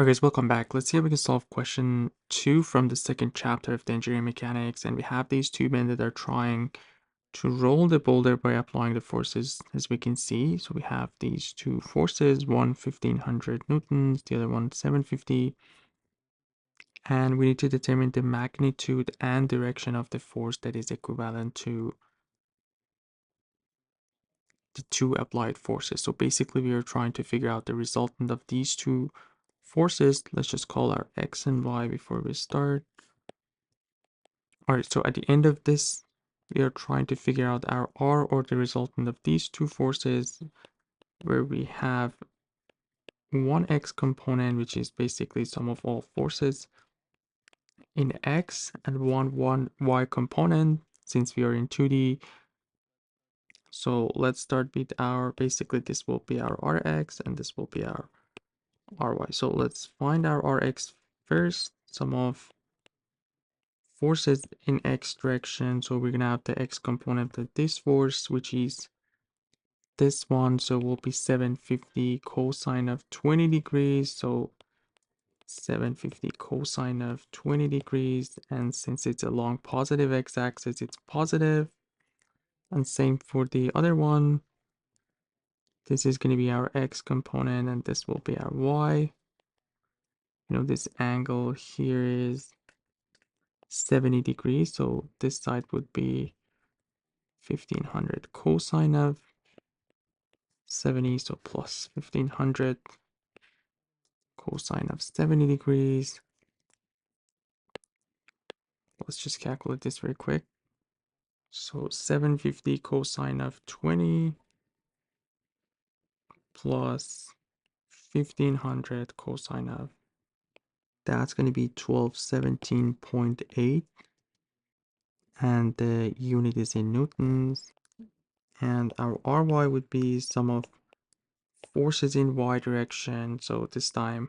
Okay, so welcome back. Let's see if we can solve question 2 from the second chapter of the engineering mechanics. And we have these two men that are trying to roll the boulder by applying the forces, as we can see. So we have these two forces, one 1500 newtons, the other one 750. And we need to determine the magnitude and direction of the force that is equivalent to the two applied forces. So basically we are trying to figure out the resultant of these two forces. Let's just call our x and y before we start. All right, so at the end of this, we are trying to figure out our R, or the resultant of these two forces, where we have one X component, which is basically sum of all forces in X, and one Y component, since we are in 2D. So let's start with basically this will be our Rx, and this will be our Ry. So let's find our Rx first, sum of forces in X direction. So we're gonna have the X component of this force, which is this one. So will be 750 cosine of 20 degrees. So 750 cosine of 20 degrees. And since it's along positive x-axis, it's positive. And same for the other one. This is going to be our x component, and this will be our y. This angle here is 70 degrees. So this side would be 1500 cosine of 70. So plus 1500 cosine of 70 degrees. Let's just calculate this very quick. So 750 cosine of 20 plus 1500 cosine of, that's going to be 1217.8, and the unit is in newtons. And our Ry would be sum of forces in y direction. So this time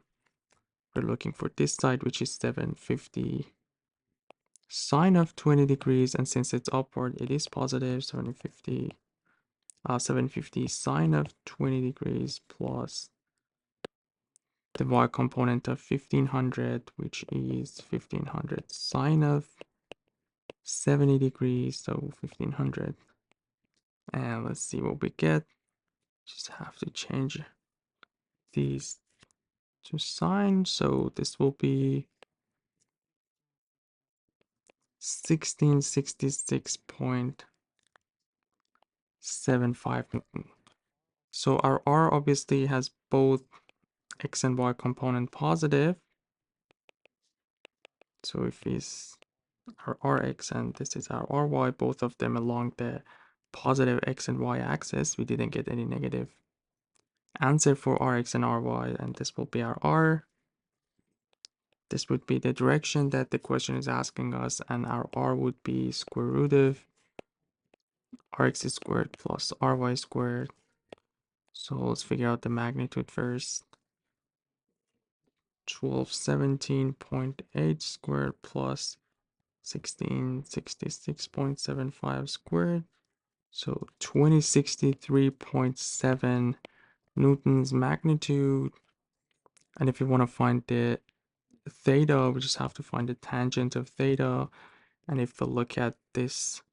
we're looking for this side, which is 750 sine of 20 degrees, and since it's upward, it is positive. 750 sine of 20 degrees plus the y component of 1500, which is 1500 sine of 70 degrees. So 1500, and let's see what we get. Just have to change these to sine. So this will be 1666.75 newton. So our R obviously has both x and y component positive. So if it's our Rx and this is our Ry, both of them along the positive x and y axis, we didn't get any negative answer for Rx and Ry, and this will be our R. This would be the direction that the question is asking us, and our R would be square root of Rx squared plus Ry squared. So let's figure out the magnitude first. 1217.8 squared plus 1666.75 squared. So 2063.7 newtons magnitude. And if you want to find the theta, we just have to find the tangent of theta. And if we look at this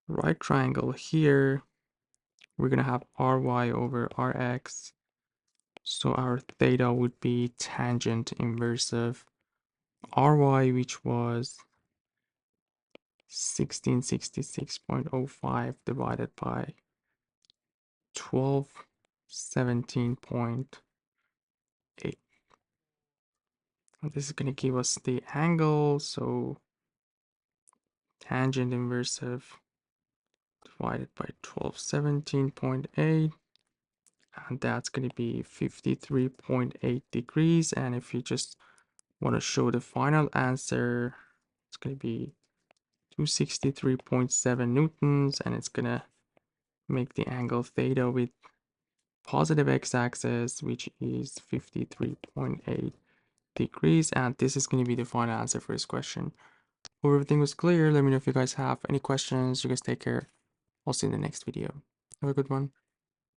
right triangle here, we're going to have Ry over Rx. So our theta would be tangent inverse of Ry, which was 1666.05 divided by 1217.8. This is going to give us the angle. So tangent inverse of divided by 1217.8, and that's going to be 53.8 degrees. And if you just want to show the final answer, it's going to be 263.7 newtons, and it's going to make the angle theta with positive x-axis, which is 53.8 degrees. And this is going to be the final answer for this question. Hope everything was clear. Let me know if you guys have any questions. You guys take care. I'll see you in the next video. Have a good one.